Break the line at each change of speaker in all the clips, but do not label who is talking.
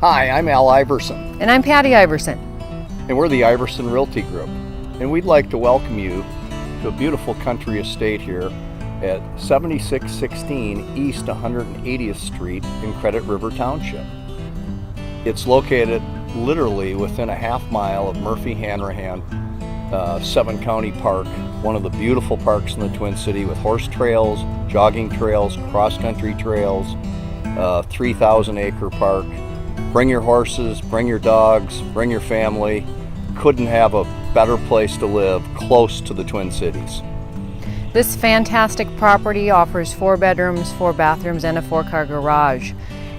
Hi, I'm Al Iverson,
And I'm Patty Iverson.
and we're the Iverson Realty Group. And we'd like to welcome you to a beautiful country estate here at 7616 East 180th Street in Credit River Township. It's located literally within a half mile of Murphy Hanherhan 7-county park, one of the beautiful parks in the Twin City with horse trails, jogging trails, cross-country trails, 3,000-acre park. Bring your horses, bring your dogs, bring your family. Couldn't have a better place to live close to the Twin Cities.
This fantastic property offers 4 bedrooms, 4 bathrooms, and a 4-car garage,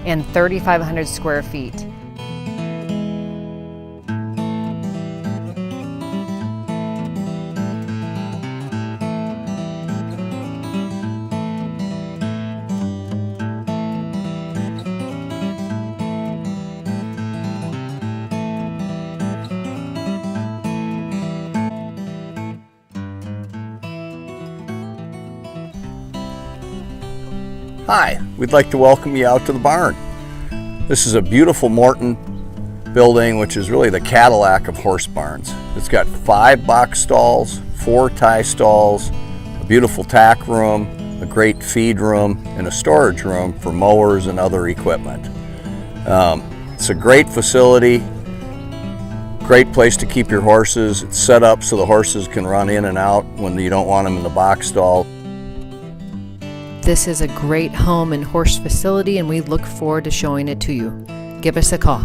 and 3,500 square feet.
Hi, we'd like to welcome you out to the barn. This is a beautiful Morton building, which is really the Cadillac of horse barns. It's got 5 box stalls, 4 tie stalls, a beautiful tack room, a great feed room, and a storage room for mowers and other equipment. It's a great facility, great place to keep your horses. It's set up so the horses can run in and out when you don't want them in the box stall.
This is a great home and horse facility, and we look forward to showing it to you. Give us a call.